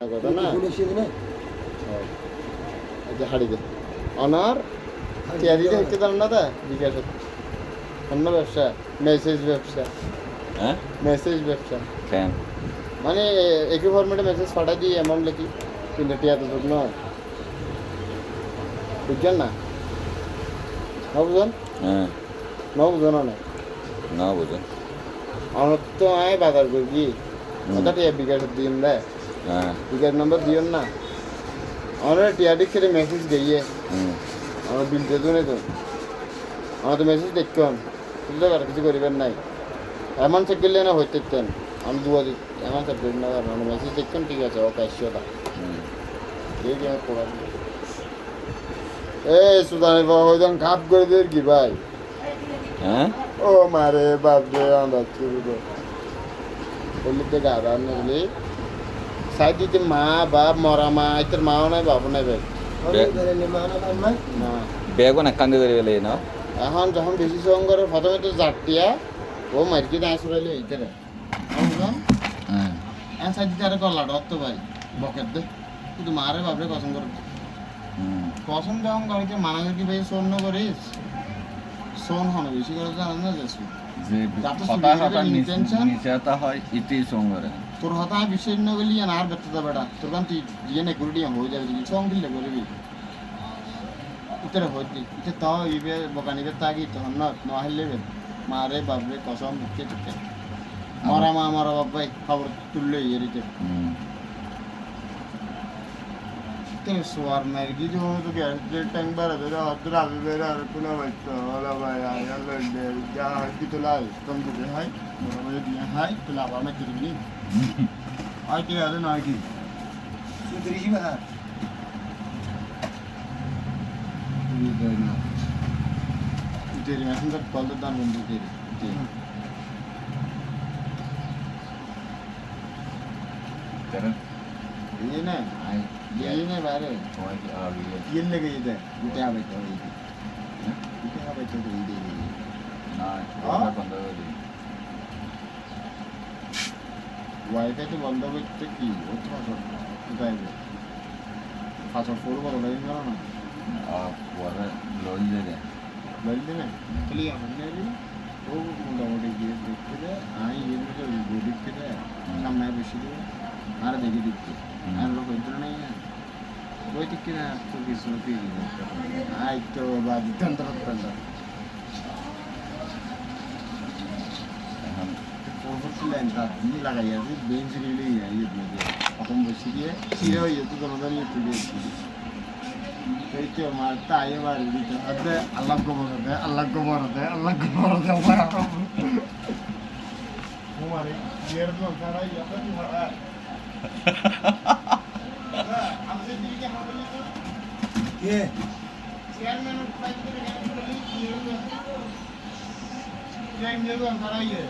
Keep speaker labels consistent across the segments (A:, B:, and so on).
A: কথা না হাড়িতে অনার তৈরিতে হচ্ছে তার না তা বিকাশ অন্য ব্যবসা মেসেজ ব্যবসা
B: হ্যাঁ
A: মেসেজ ব্যবসা
B: কেন
A: মানে একই ফরম্যাটে মেসেজ পাঠাই দিই অ্যামাউন্ট লিখি কিন্তু টিয়া তো যোগ নয় বুঝছেন না বুঝুন
B: হ্যাঁ
A: বুঝুন অনেক
B: না বুঝুন
A: আমার তো আয় বাজার করি কি ওটা টিয়া বিকাশের দিন দেয়
B: হ্যাঁ
A: বিকাশ নাম্বার দিও না আমরা টিয়াটিক ছেড়ে মেসেজ দিয়ে আমার বিল দিয়ে দেবো তো আমার তো মেসেজ দেখতাম বুঝতে পারে কিছু করিবেন নাই এমন চেক করলে না হইতে চান আমি দুয়া দিই এমন চেক করি না মানে মেসেজ দেখতাম ঠিক আছে ওকে আসিওটা এই যে আমার পড়া এই সুদানি বাবা ওইজন খাপ করে দিয়ে কি ভাই
B: হ্যাঁ
A: ও মারে বাপ রে আমরা চুরি বললি তো গাড়া নিলি সাইড দিতে মা বাপ মরা মা তোর মাও নাই বাপও নাই ভাই না
B: বেগুন এক কান্দি করে গেলে না
A: এখন যখন বেশি সঙ্গ করে প্রথমে তো জাটিয়া ও মার্কি দাঁড় সরাইলে এইটারে বুঝলাম
B: হ্যাঁ
A: এখন সাইড দিতে আরে গলাটা অত ভাই বকের দে কিন্তু মারে বাপরে পছন্দ করে পছন্দ যখন গাড়িতে মানা কি ভাই শোন করিস শোন হন বেশি করে জানেন না যাচ্ছি
B: যে
A: যাতে
B: কথা কথা
A: intention
B: নিচেটা হয় ইতেই সঙ্গরে
A: তোর হতা বিশেষ না গেলি আর ব্যর্থ বেটা তোর কারণ তুই দিয়ে না করে হয়ে যাবে তুই সঙ্গ দিলে করবি ইতরে হইতি ইতে তাও ইবে বকানিবে তাগি তখন না নহিলে মারে বাপরে কসম মুখে চুকে মরা মা মরা বাপ ভাই খবর তুললে এরিতে তেরে সোয়ার মার কি जो तो क्या जे टैंक बार दे रहा हद रात दे रहा कुना बच्चा वाला भाई आया लड़ने जा की तो लाई कम दे हाय मोरा मुझे दिया हाय तो लावा में तेरी नहीं आज के आदे ना की सुधरी ही बाहर ये करना तेरी मैं सुन कॉल तो दान बंद तेरी
B: तेरे
A: ये ना ये ना बारे
B: তোমার কি আর
A: ये लगे इधर इधर आवे तो इधर आवे तो इधर
B: না কথা বন্ধ করে দিই
A: ওয়াইফাই তো বন্ধ করতে কি অত কোথায় পাসওয়ার্ড ফোর বলো নাই জানো না
B: পরে লই দে
A: বলতে না তাহলে আমার নেই ও মোটামুটি গিয়ে দেখতে দে আমি এর মধ্যে ভিডিও দেখতে দে সামনে বসে দে আর দেখে দেখতে আর লোক ইন্টার নাই না ওই ঠিক কিনা তো কিছু কি আই তো বাদ তন্ত্র
B: এখন
A: লাইন রাত দিয়ে লাগাই আছে বেঞ্চ রিলে ইয়ে দিয়ে প্রথম বসে দিয়ে ছিঁড়ে হয়ে যেত জনগণ ইয়ে তুলে এই তো আমার তাই এবার দিতে হবে আল্লাহ গোবর হবে আল্লাহ গোবর হবে আল্লাহ গোবর হবে তোমারে এর তো সারা ইয়াটা কি হয় আমাদের দিকে হবে না কে চেয়ারম্যান প্রাইজ করে গেল কি হলো টাইম দেবো সারা ইয়ে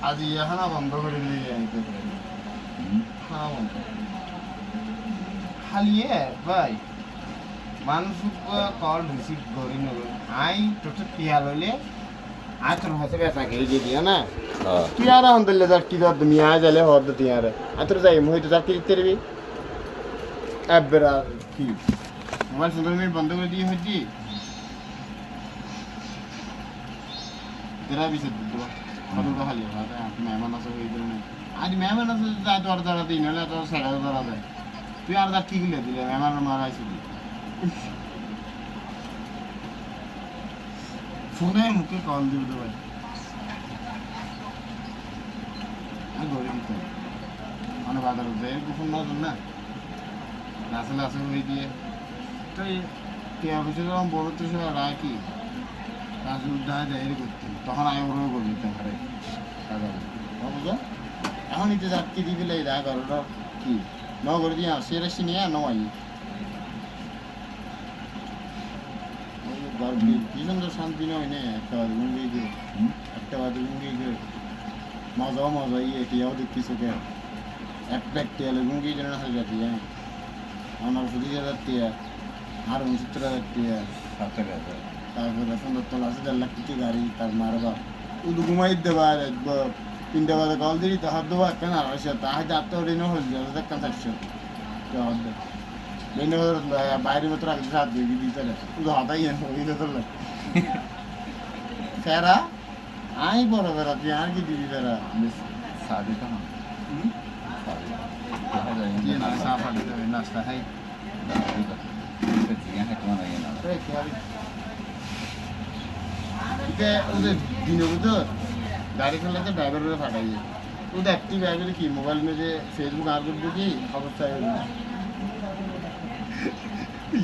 A: আজ ইহানা বন্ধ করে দিয়ে আইতে হ্যাঁ বন্ধ খালি ভাই মানুষ কল রিসিভ করি না আই তোর টিয়া লইলে আই তোর হাতে ব্যথা খেয়ে দিয়ে দিও না টিয়ারা হন্দলে যার কি দর তুমি আয় যালে হদ টিয়ারে আর তোর যাই হইতো যার কি দিতে রবি এবেরা কি মোবাইল 15 মিনিট বন্ধ করে দিয়ে হইছি তেরা বিছে দিতো কত খালি আপনি মেহমান আছে ওই জন্য আজ মেহমান আছে যাই তোর দ্বারা দিন হলে তোর সেটা ধরা যায় তুই আর তার কি গুলো দিলে মেহমানের মারাইছিলি ফোনে মুখে কল দিব তো ভাই আর ঘরে দিতে মানে বাজার উঠে এর ফোন না আসলে আসলে ওই দিয়ে তো টিয়া বসে যখন বড় তো সে রাখি রাজু উদ্ধার দেয় করতে তখন আমি ওরও করে দিতে পারে বুঝো এখন ইতে যাত্রী দিবি লাই দা ঘরটা কি ন করে দিয়ে সেরে সিনিয়া নয় কি সুন্দর শান্তি নয় না একটা বাদ গুঙ্গি গিয়ে একটা বাদ গুঙ্গি গিয়ে মজাও মজা ইয়ে টিয়াও দেখছি চোখে একটা টিয়ালে গুঙ্গি যেন হাজার টিয়া আমার 20,000 টিয়া আর 69,000 টিয়া
B: 7,000
A: তারপরে সুন্দর তোলা আছে 1.5 লাখ টাকা গাড়ি তার মারবা উদু ঘুমাই দেবা দেখবো 3টা বাজে কল দিই তো হাত দেবা কেন 250 তা হাতে আত্ম ঋণ হয়ে যাবে দেখেন 400 তো হাত দে মেনে বাইরে মতো রাখতে হাত দিয়ে দিতে উদু হাতাই হইলে তো ফেরা আই বড় বেড়া তুই আর কি দিবি বেড়া
B: शादी कहाँ शादी कहाँ
A: ये ना
B: जाएंगे
A: साफ हट जाए नाश्ता है
B: जिया है कौन है ये ना
A: तो क्या के उधर दिनों को तो गाड़ी चला तो ड्राइवर को फटाइए उधर एक्टिव ड्राइवर की मोबाइल में जो फेसबुक आर कर की खबर चाहिए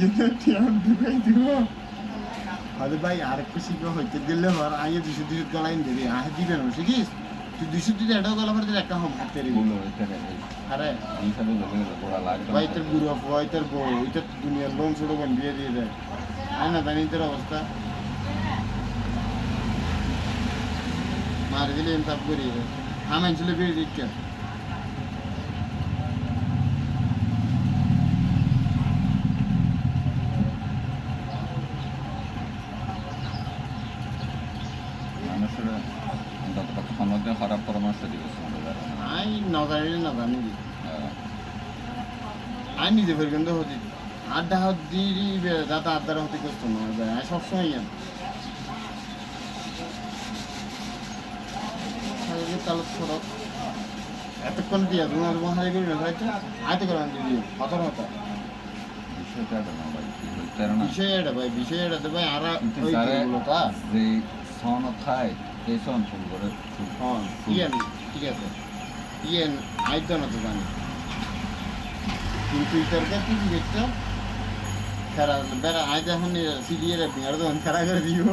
A: ये तो क्या दिखाई दियो अरे भाई यार किसी को होते दिल और आइए दूसरी गलाइन दे रही है दिबे ना शिखिस তুই 200 টাকা এটাও গলা করে একটা হোম হাতে রে
B: बोलो इतने
A: আরে
B: ये सब लोग बड़ा लाग
A: ভাই তোর গুরু ভাই তোর বউ এটা দুনিয়ার লোন ছোট বোন বিয়ে দিয়ে দেয় আয় না জানি তোর অবস্থা মার দিলে ইনসাফ করি আমি ছিল বিয়ে দিচ্ছে
B: মানুষের যতটা সমাজে খারাপ পরামর্শ দিয়েছে
A: আই নজানি আই নিজে ফের কিন্তু হতি আড্ডা হাত দিয়ে যাতে আড্ডার হতে করতো না আই সবসময় ইয়ান তাহলে ছোট এতক্ষণ দিয়া তোমার মহারি করি না তাই তো আয়তে করে আনতে দিও হতার হতা
B: বিষয়টা না ভাই তেরো না
A: বিষয় এটা ভাই বিষয় এটা তো ভাই আর ওই
B: সারে
A: গুলো তা
B: যে সন খায় এই সন ফুল করে
A: হ্যাঁ ইয়ান ঠিক আছে ইয়ান আইতো না তো জানি কিন্তু ইতারকে তুই দেখতে খারাপ বেড়া আই যখন সিডিএর বিয়ার দোকান খারাপ করে দিও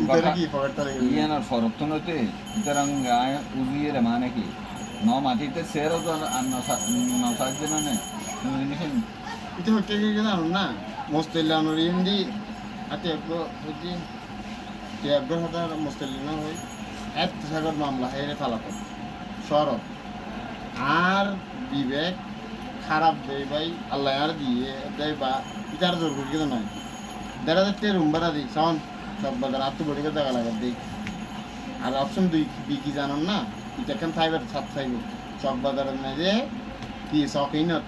A: ইতারে কি পকেটটা লেগে
B: ইয়ে না ফরক তো নতে ইতারাং গায় উজিয়ে রে মানে কি ন মাটিতে সেরো তো না সাজে না নে তুমি জিনিস
A: এটা হচ্ছে কি জানো না মোস্তেলানোর ইন্দি আতে একটু হচ্ছে টেবগর হাতার মোস্তেলিনা হই এত সাগর মামলা হেরে ফালাতো শরৎ আর বিবেক খারাপ দেয় ভাই আল্লাহ আর দিয়ে দেয় বা ইতার জোর করি কিন্তু নয় 1,500 রুম ভাড়া দিই সাউন্ড সব বাজার আত্ম বড়িকে দেখা লাগে দিই আর অপশন 2 কি জানান না এটা কেন থাইবার সাত থাইব চক বাজারের মেঝে কি শখিনত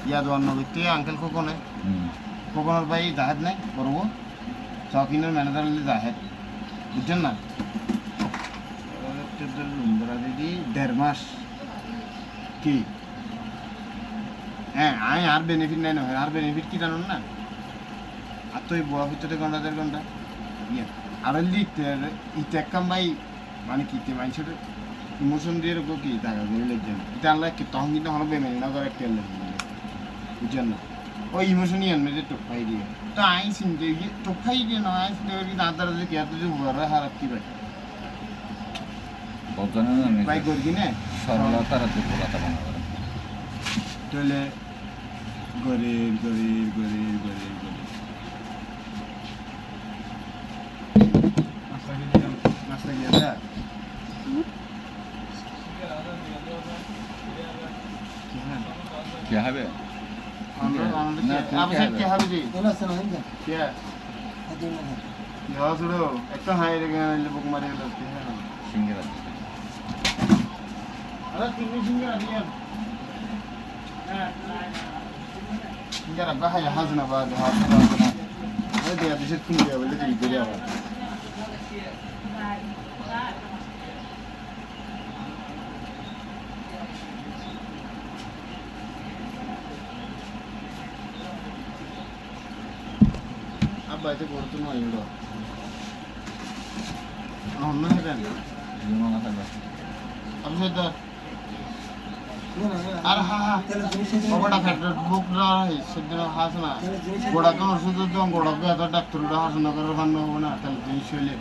A: ইয়াদ অন্য ব্যক্তি আঙ্কেল খোকনে খোকনের ভাই জাহেদ নাই করব শখিনের ম্যানেজার হলে জাহেদ বুঝছেন না রুম ভাড়া দিদি 1.5 মাস কি হ্যাঁ আমি আর বেনিফিট নাই না আর বেনিফিট কি জানুন না আর তো এই বুয়া ভিতরে ঘন্টা 1.5 ঘন্টা ইয়ে আর লিখতে ইতে কাম ভাই মানে কি তে মানুষের ইমোশন দিয়ে রাখবো কি টাকা দিয়ে লিখছেন এটা আল্লাহ কি তখন কিন্তু হলো বেমেনি না করে একটা লিখবেন বুঝছেন না ওই ইমোশনই আনবে যে টোপাই দিয়ে তো আই চিনতে টোপাই দিয়ে নয় আই চিনতে করি না তারা যে কে যে বুয়ার হারাপ কি ভাই
B: বজনে না
A: ভাই করি কি না
B: সরলতার দুর্বলতা বানাবে
A: তাহলে গরিব গরিব গরিব গরিব গরিব নাস্তা গিয়ে যা
B: কি হবে
A: কি হবে জি কে যাওয়া শুরু একটা হাই রেখে বুক মারি গেল
B: সিঙ্গেরা
A: আরে তুমি সিঙ্গারা দিয়ে সিঙ্গারা বাহাই হাজনা বাদ হাজনা ওই দিয়া দিছে তুমি দিয়া বলে দিই করে আবার আব্বা এতে করতে নয় এগুলো অন্য হেবেন
B: জীবন থাকবে
A: আপনি তো আর হ্যাঁ বড় ফ্যাক্টর বুক রাই সেদিন হাস না গোড়া তো শুধু তো গোড়া কে এত ডাক্তারটা হাস না করে ভান্ন হবে না তাহলে জিনিস হইলে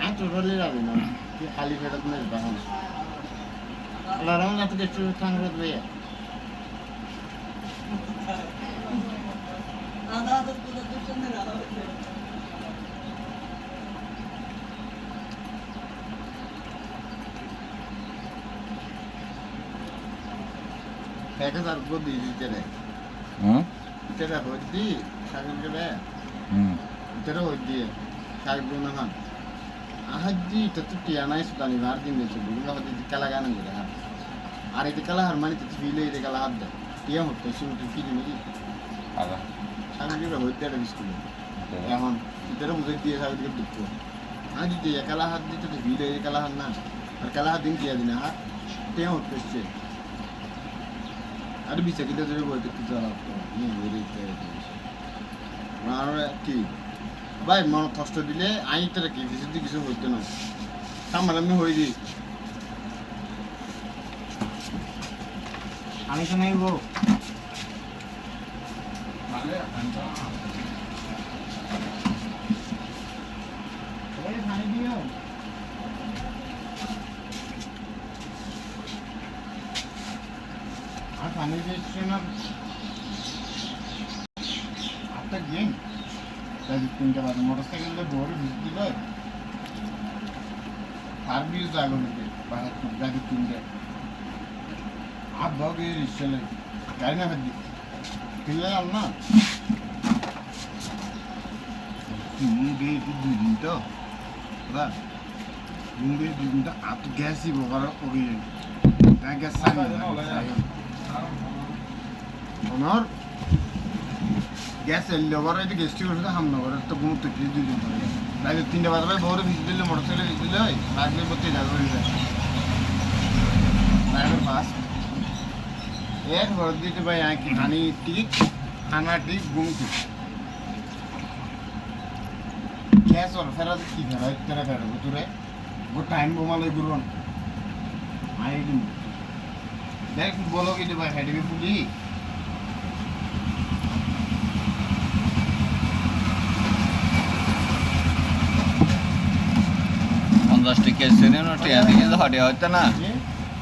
A: আমি টোটালি রাখি না কি খালি ফেরত নেই তখন আল্লাহ রহমান এত দেখতে থাকবে ভাইয়া 1000 গো দিয়ে দিতে রে
B: হুম
A: তেরা হই দি সাগর করে
B: হুম
A: তেরা হই দিয়ে সাগর না খান আহাজি তো টিয়া নাই সুদানি মার দিন দিতে বুঝলা হদি কালা গান করে হ্যাঁ আর এই কালা হার মানে তো ফিলে এই কালা হাত দে টিয়া হতো শুনতে ফিলে নাকি
B: আগা
A: সাগর করে হই দিয়ে বিস্কুট এখন তেরা বুঝে দিয়ে সাগর করে দিতে আজ দিয়ে কালা হাত দিতে তো ফিলে এই কালা হাত না আর কালা হাত দিন টিয়া দিন হ্যাঁ টিয়া হতো সে আর বিচা কিটা ধরে বইতে কি জানা তো নি ওরে আর কি ভাই মন কষ্ট দিলে আইতে কি কিছু হইতো না সামাল আমি হই দি আমি তো নাই গো
B: মানে
A: এই পানি দিও আর পানি দিচ্ছ না একটা গেম তাই 3টা বাজে মোটরসাইকেলে দৌড়ে ভিজতে যায় আর বিল জাগো নিতে বাহার জাগি 3টা आप बहुत ये रिश्ते ले गाड़ी ना बदी किले हम ना मुंगे दूध तो पता मुंगे दूध तो आप गैस ही बोकर हो गई है क्या गैस सारी और गैस एल्लो बार ये गैस टी करते हम ना बार तो बहुत तकलीफ दी जाती है लाइक 3 बार भाई बहुत बिजली ले मोटरसाइकिल बिजली ले रात में बत्ती जागो रही है ड्राइवर पास एक वर्दी तो भाई यहाँ की खानी टिक खाना टिक घूम के गैस और फिर आज की है एक तरह का वो तो रे वो टाइम बोमा ले गुरुन आए दिन देख बोलोगे तो भाई हेड में पुली
B: 50 টাকা সিনেমা টিয়া দিয়ে হটে হইতো না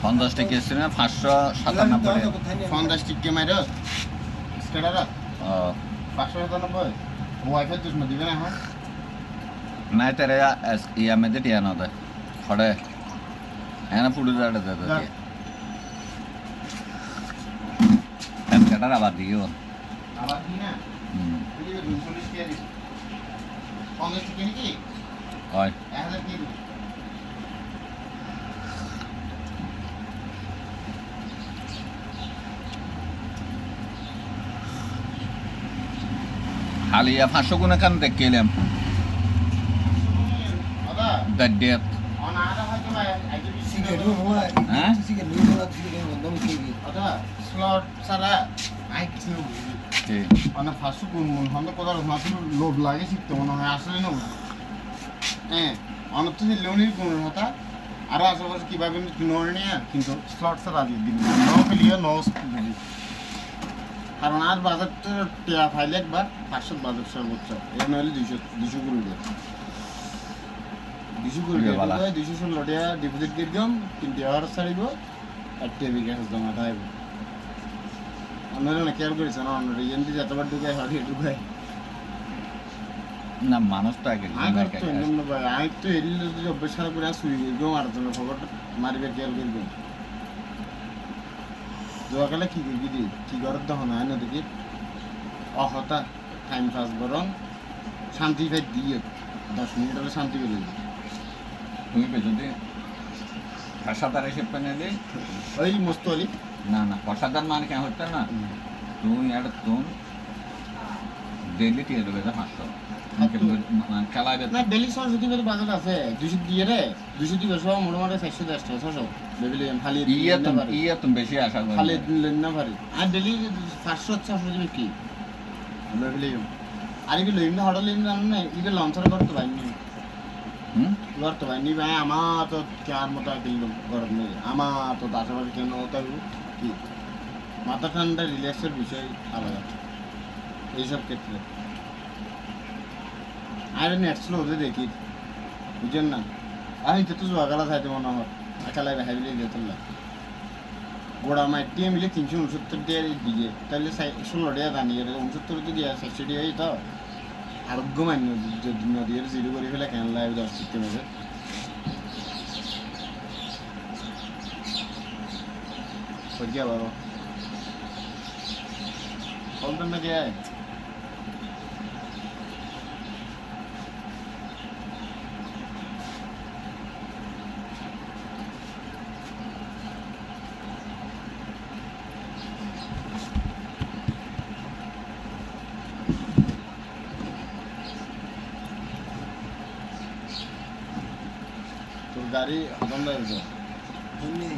B: 50 টাকা সিনেমা 597 টাকা
A: 50 টিকে মাইরো স্কেডার
B: ও
A: 597 ওয়াইফাই তুই মে দিবে না হ্যাঁ
B: নাই তেরে ইয়া মে টিয়া না দে হটে এনা পুরো জাড়ে দে দে স্কেডার আবার দিও
A: আবার কি না
B: হুম
A: এই যে 240 টিয়া দিস 50 টিকে নাকি
B: হয়
A: 1000 কি
B: খালি 500 গুণ কান দেখলাম
A: দাদা
B: দাদ্দেত
A: অন আদা হয়তো ভাই আইজি
C: সিগারেট হয়
B: হ্যাঁ
C: সিগারেট নিয়ে বলা সিগারেট বন্ধ করে
A: দাদা স্লট সারা আই কিছু
B: ঠিক
A: মানে ফাঁসু কোন মন হন্দ কোদার মাছ লোভ লাগে শিখতে মনে হয় আসলে না হ্যাঁ অনত তো লোনির কোন হতা আর আশেপাশে কিভাবে নিয়ে কিন্তু স্লট সারা দিয়ে দিন নো পেলিয়ে নো বুঝি কারণ আর বাজারটা টিয়া ফাইলে একবার 500 বাজার সর্বোচ্চ এর নইলে 200 করে দেয় 200 করে দেয় 216 টাকা ডিপোজিট দিয়ে দিম 3 টাকা আর ছাড়িব আর টিয়া বিকাশ জমা থাকব আমরা না কেয়ার করিস না আমরা এনটি যতবার ঢুকে হাড়ি ঢুকে
B: না মানুষ তো আগে
A: আগে তো এমন ভাই আই তো এলি যদি অভ্যাস করা করে আসুই গো আর জন্য খবর মারিবে কেয়ার করবে যোৱাকালে কি করবি দি কি ঘৰত দেখোন হয় না দেখি অহতা টাইম পাস বরং শান্তি ভাই দিয়ে 10 মিনিট হলে শান্তি পেলে
B: তুমি যদি পেশাদার হিসেবে পেনে দি
A: ওই মস্ত হলি
B: না না পেশাদার মানে কেন হচ্ছে না তুমি একটা তুমি ডেইলি টিয়া দেবে 500 খেলা
A: না ডেলি সরস্বতী করে বাজার আছে 200 দিয়ে রে 200 দিবে সব মোটামুটি 410 টাকা 600 লেভেলে খালি
B: ইয়া তুমি বেশি আশা করি
A: খালি দিলেন না পারি আর ডেলি 500 600 দিবে কি লেভেলে আর কি লইম না হড় লইম না না ইবে লঞ্চার করতে পারি না করতে পারি নি ভাই আমার তো চার মতো দিল গরম নেই আমার তো আশেপাশে কেন তাই কি মাথা ঠান্ডা রিল্যাক্সের বিষয় আলাদা এইসব ক্ষেত্রে আর নেক্সট ওদের দেখি বুঝেন না আমি তো জোয়াগালা খাইতে মনে হয় একালাই হাইলে যেতে গোড়া মাইটি মিলে 369 টাকা দিয়ে তাহলে 16 টাকা দানি 69 তো দিয়ে 60 টাকা তো আরোগ্য মান্য যদি নদীর জিরো করে ফেলে কেন লাগে 10 সিস্টেম আছে করিয়া বাবা বলতেন না কে তোর গাড়ি হজম লাগছে
C: এমনি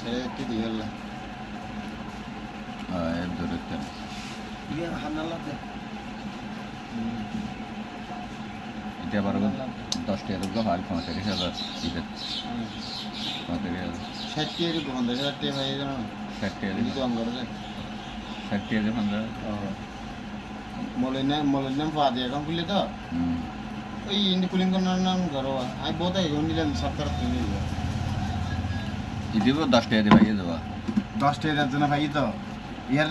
A: ছেড়ে একটু দিয়ে গেল
B: এর দূরে
C: ইয়ে হান্নালাতে
B: এটা আবার 10 টাকা তো হয় 35,000 টিকিট 35,000
A: ষাট টাকা দিতে 50,000 টাকা হয়ে গেল
B: 60 টাকা
A: কিন্তু অঙ্গর
B: 60 টাকা দিয়ে 15
A: মলিনাম পাওয়া যায় এখন খুললে তো ওই ইন্ডি কুলিং করার নাম ঘর আমি বহুত আগে নিলাম সপ্তাহ কিনে দিব
B: ইদিবো 10 টাকা দিয়ে ভাইয়ে দেবা
A: 10 টাকা যাচ্ছে না ভাই তো ইয়ার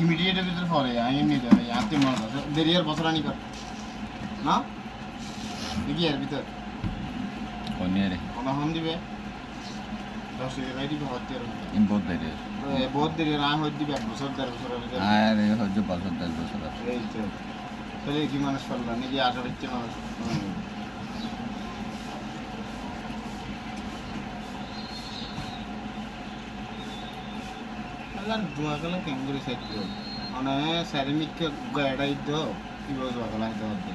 A: ইমিডিয়েটের ভিতরে পরে আমি নিতে হবে আত্মীয় মানুষ আছে দেরি আর বছর আনি কর না দেখি এর ভিতর
B: কোন রে
A: ওনা হন দিবে 10 টাকা ভাই দিবে হতে আর
B: ইম্পোর্ট দেরে
A: বহুত দেরি না হয়ে দিবে 1 বছর 1.5 বছর আগে
B: আরে হচ্ছে 10 বছর
A: এই তো তাহলে কি মানুষ পারলা নাকি আশা হচ্ছে মানুষ আল্লাহ দোয়া গেলে কেমন করে সেট করো মানে স্যারেমিককে গাড়া দিতে কি বলবো দোয়া গেলা দিতে হবে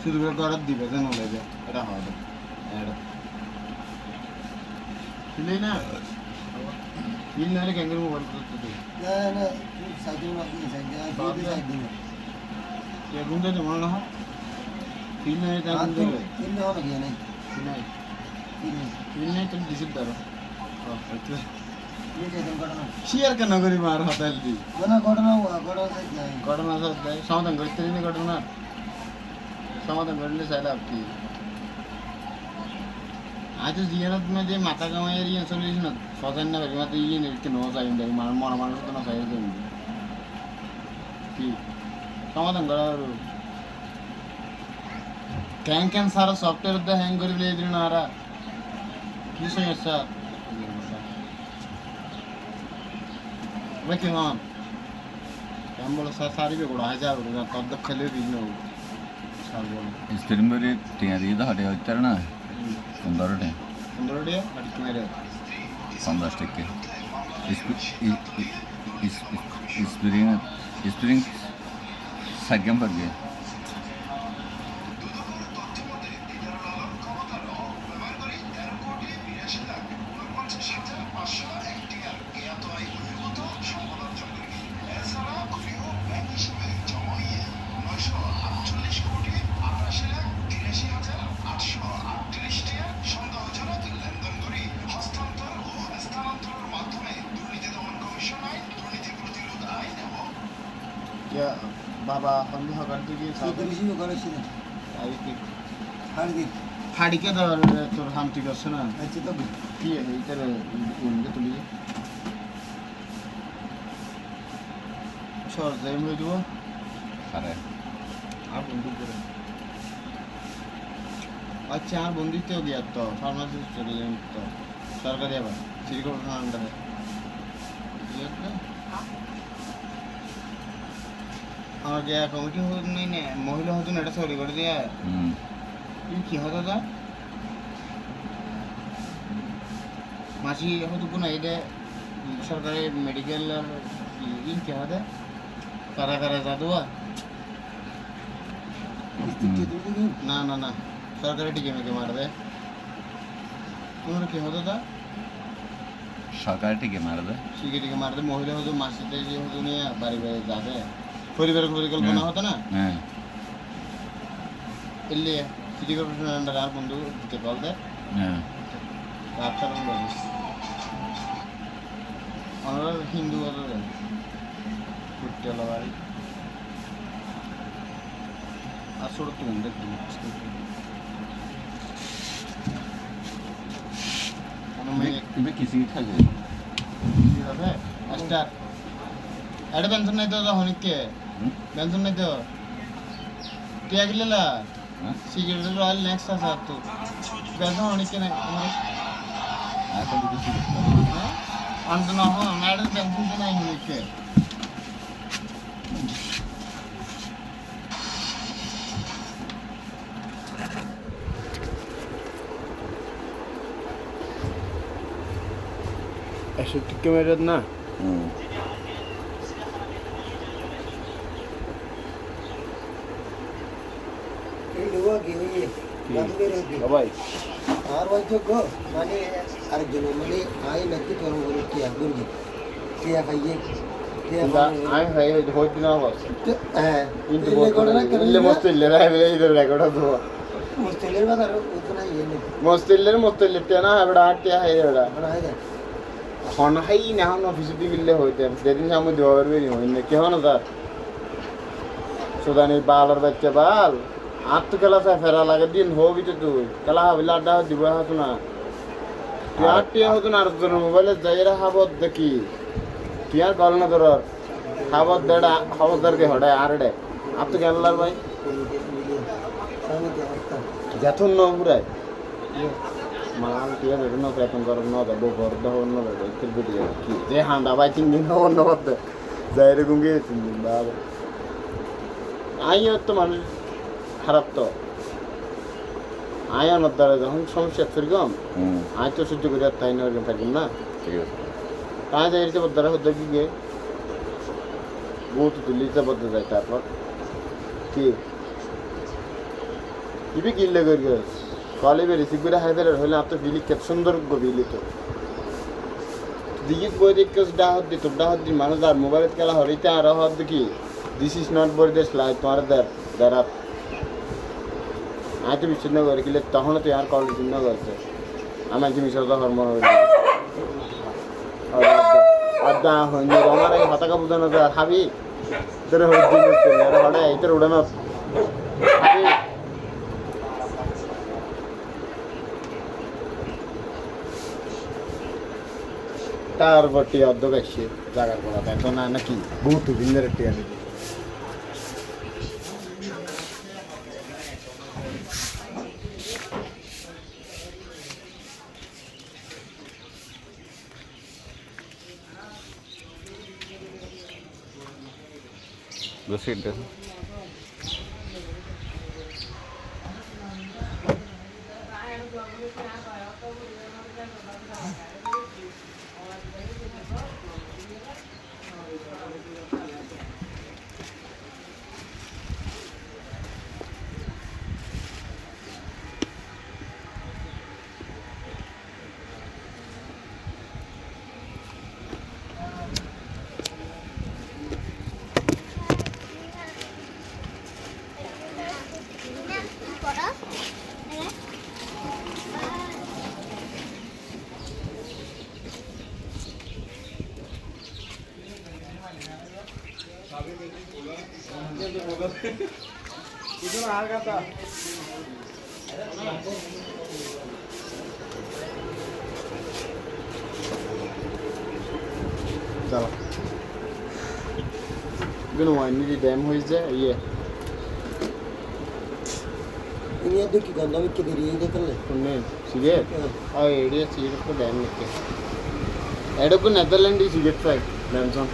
A: শুধু করে গড়ত দিবে যে নলে যে এটা হবে এটা শুনলি না বিল না হলে কেমন করে মোবাইল করতে দিই
C: না না সাইকেল মারতে সাইকেল সাইকেল
A: কে গুন্দে তো মনে হয় বিল না এটা গুন্দে
C: তিন হলো কি নাই
A: নাই
C: তিন
A: বিল নাই তুমি দিছিস দাও আচ্ছা
C: ये जैसे घटना
A: শেয়ার কেন করি মার হাতাল দি
C: ना घटना हुआ घटना से क्या है
A: ঘটনা সব দেয় সমাধান করতে দিন ঘটনা সমাধান করলে চাইলে আপনি আজ জিয়ারত মে যে মাথা কামাই এর ইয়ে চলে না সজান না বাকি মাথা ইয়ে নেই কেন চাই দেয় মরা মানুষ তো না চাই দেয় কি সমাধান করা ক্যান সারা সফটওয়্যার দা হ্যাং করে দিলে দিন আরা কি সমস্যা Vecchio no. Cambolo सारी भी उड़ा जा उड़ा तब तक खेले भी नहीं हो साल
B: স্পিরিংবরি টিয়া দিয়ে দাও হটে হইতার না 15 টাকা
A: 15 dia अट मेरे
B: 50 টাকা স্পিরিং সাগম পড় গিয়ে
A: क्या बाबा हम भी हकार दिए
C: साइकिल
A: साहब
C: इसी में करे सीधे
A: आई की
C: हार दी
A: फाड़ी के दर तोर हम ठीक আছে না
C: अच्छी तो
A: কি এইটার উনকে তুলি সর যাই মই দিব
B: আরে
A: আর বন্ধু করে আচ্ছা আর বন্ধুত্ব গিয়া তো ফার্মাসি চলে যান তো সরকারি আবার সিটি কর্পোরেশন আন্ডারে আমার যে কমিটি নেই না মহিলা হতো না এটা সরি করে দিয়ে কি হতো তা মাসি হতো কোনো এটা সরকারি মেডিকেল ইন কি হতো কারা কারা যাদুয়া না না না সরকারি টিকে মেকে মারবে তোমার কি হতো তা
B: সরকার টিকে মারবে
A: শিখে টিকে মারবে মহিলা হতো মাসিতে যে হতো নিয়ে বাড়ি বাড়ি যাবে পরিবারের পরিকল্পনা হতো না
B: হ্যাঁ
A: ಇಲ್ಲಿ ಸಿಟಿ ಕಾರ್ಪೊರೇಷನ್ ಅಂಡರ್ ಯಾರು ಬಂದು ಇದಕ್ಕೆ ಬಲ್ದೆ
B: হ্যাঁ
A: রাস্তার বলি আমরা হিন্দু ঘুরতে এলো বাড়ি আর ছোট তুমি দেখি
B: তুমি কিছু থাকে
A: হবে স্টার এটা পেনশন নাই তো হনিককে পেনশন নাই তো টিয়া গিলেলা
B: হ্যাঁ
A: সিগারেটের রয়্যাল নেক্সট আছে আর তো বেশ অনেক কেনে
B: এখন যদি সিগারেট
A: অন্ত না হয় ম্যাডাম টেনশন নাই হইছে এসব টিকে মেরেদ না
C: এই লোক এই বাদুকের হইছে
A: সবাই
C: আর বৈঠক মানে আরেকজন মানে আই নাকি তোর বলে কি আগুন কি খাইয়ে কি
A: আমি ভাই হইতে না বস
C: হ্যাঁ
A: কিন্তু
C: ইল্লে করে না
A: ইল্লে মস্ত ইল্লে রাই বলে ইধর রেকর্ড তো
C: মুস্তিলের বাজার উতনা ইয়ে
A: মস্তিল্লের তেনা হেবড়া আটিয়া হে হেবড়া
C: মানে আইদা
A: হন হাই না হন অফিস দিলে হইতে সেদিন সামনে জবাবের বেরি হইনে কি হন তার সুদানি বালার বাচ্চা বাল আর তো খেলা ফেরা লাগে দিন হবি তো তুই খেলা হবিল আড্ডা দিব হতো না তুই আটিয়া হতো না আর তোর মোবাইলে যাইরা হাবত দেখি তুই আর কল না তোর হাবত দেড়া খবরদারকে হডায় আর ডে আর তো গেলার ভাই
C: আমি তো একটা
A: যখন ন পুরাই মাল টিয়া বেরো ন প্রেতন কর ন দেবো ঘর দেবো ন দেবো তোর বেটি কি যে হাঁদা ভাই 3 দিন অন্য করতে যাই এরকম গিয়ে 3 দিন বাবা আইও তো মানুষ খারাপ তো আয়ার মধ্যে যখন সমস্যা ফিরগম আয় তো সহ্য করে তাই না ওরকম থাকবেন না
B: ঠিক আছে
A: তাই যাই এসে বদ্দারা হতে গিয়ে বহুত তুলিতে বদলে যায় তারপর কি ইবি কিনলে করি কলে বেরিয়েছি করে হাই বেরার হলে আপনার বিলি কেত সুন্দর বিলি তো দিকে বই দেখে ডাহত দি মানুষ আর মোবাইল খেলা হরিতে আর হত দেখি দিস ইজ নট বই দেশ লাই তোমার দ্বারা আয় তো বিচ্ছিন্ন করে কিলে তখন তুই আর কল বিচ্ছিন্ন করছে আমার কি মিশর তো হরমোন আড্ডা হইনি আমার এই হতাকা বুঝানো তো হাবি তোর হইতে হড়ে এইটার উড়ানো হাবি তার বটি অর্ধেক আসছে জায়গার করা এখন না নাকি বহুত ভিন্নের টিয়া নাকি
B: রসিদ
A: চলো কিন্তু ওয়াইনি ড্যাম হয়েছে ইয়ে
C: ইনি আর কি গন্ধ আমি কে দিয়ে দেখলে
A: শুনে সিগারেট আর এড়িয়ে সিগারেট তো ড্যাম নিচ্ছে এডকু নেদারল্যান্ড সিগারেট ফ্রাই ল্যামসন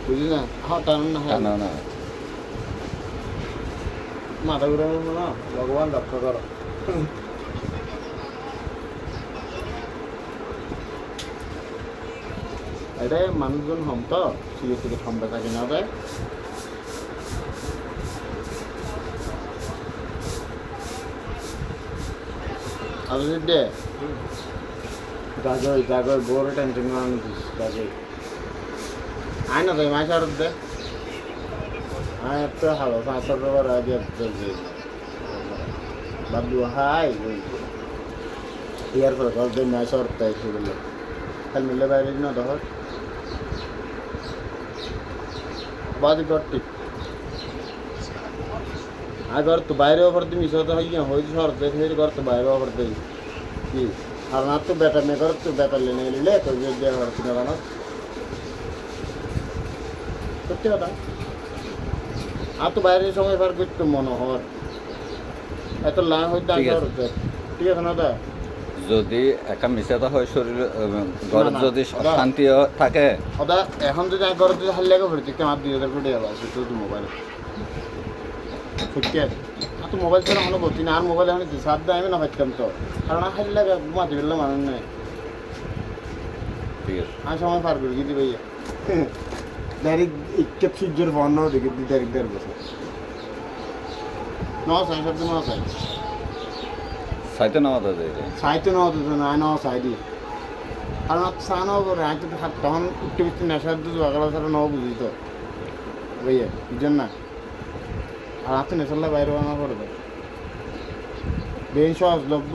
A: বুঝলি না হ্যাঁ টান না হ্যাঁ
B: না না
A: মাথা ঘুরানো না ভগবান রক্ষা করো এটাই মানুষজন হম তো সিগারেট থেকে কমবে থাকে না ভাই আর দে জাগর বড় টেনশন না দিস জাগর আয় না তুই মাছ আর দে আয় তো হালো পাঁচশো টাকার আগে চলছে বাবু হাই ইয়ার পরে কল দিন মাছ আর তাই সেগুলো কাল মিলে বাইরে না তখন বাদি করটি আগে তো বাইরে পড়তে মিশো তো হয়েছে সর দেখে ঘর তো বাইরে পড়তে কি আর না তো বেটার নেই কর তো বেটার লেনে নিলে তো যে দেওয়া হচ্ছে না বানা সত্যি কথা আর তো বাইরের সময় পার করতে মনে হওয়ার এত লাভ হইতে
B: ঠিক আছে।
A: ঠিক আছে না দা
B: যদি একা মিশাতে হয় শরীর ঘরে
A: না,
B: যদি
A: ওটা-
B: শান্তি থাকে
A: ওটা এখন যদি এক ঘরে যদি হাল্লে করে দিতে আমার 2000 কোটি হবে শুধু তো মোবাইল সত্যি আছে আর তো মোবাইল ছাড়া মনে করছি না আর মোবাইল এখন সাত দেয় আমি না পাইতাম তো কারণ হাল্লে ঘুমাতে পারলে মানুষ নেই
B: ঠিক আছে
A: আমি সময় পার করি কিন্তু ভাইয়া ডাইরেক্ট ইচ্ছেপ সূর্যের বর্ণ দেখে দিই ডাইরেক্ট 1.5 বছর চাই সব ন চাই
B: সাইতে নামাতে যায়
A: সাইতে ন হতো না ন চাই দি কারণ চানো করে আমি তো তখন উঠতে উঠতে নেশার তো জোয়াগালা ছাড়া ন বুঝি তো ভাইয়া বুঝছেন না আর আপনি নেশাল্লা বাইরে বানা করবে বেন সহজলভ্য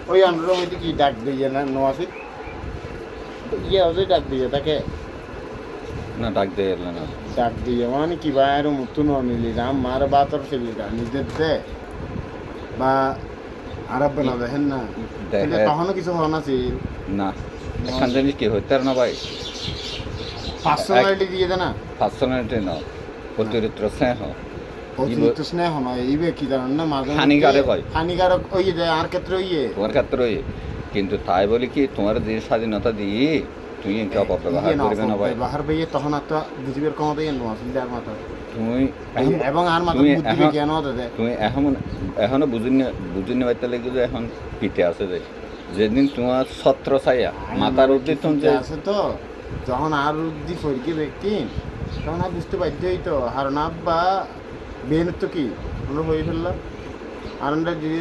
A: ওই আমরা মধ্যে কি ডাক দিয়ে না নোয়াশি ইয়ে হবে ডাক দিয়ে তাকে
B: না ডাক দিয়ে এলে না
A: ডাক দিয়ে মানে কি বাইরে মতো নিলি রাম মার বাতর সেলিটা নিজের দে বা আরব বানা দেখেন না
B: দেখে
A: তখনও কিছু হওয়া না ছিল
B: না একখান জিনিস কি হইতে না ভাই
A: পার্সোনালিটি দিয়ে দে না
B: পার্সোনালিটি না অতিরিক্ত স্নেহ
A: অতিরিক্ত স্নেহ নয় এই কি জানেন না মাঝে
B: হানিকারক হয়।
A: হানিকারক ওই যে আর ক্ষেত্রে ইয়ে
B: তোমার ক্ষেত্রে কিন্তু তাই বলি কি তোমার যে স্বাধীনতা দিয়ে তুই একে অপব্যবহার করবে না ভাই
A: ব্যবহার পেয়ে তখন একটা বুঝিবের কমাতে গেল আসলে আর মাথা
B: তুমি
A: এবং আর মাথা
B: তুমি
A: বুদ্ধি
B: এখন-
A: জ্ঞান হতে দেয়
B: তুমি এখনো বুঝিনি পাইতে লেগে যে এখন পিঠে আছে যে যেদিন তোমার ছত্র ছাইয়া মাথার উদ্দি তুমি যে
A: আছে তো যখন আর উদ্দি ফরিকে ব্যক্তি তখন আর বুঝতে বাধ্য হইতো হারনাপ বা বেন তো কি আমরা হয়ে ফেললাম আর আমরা যদি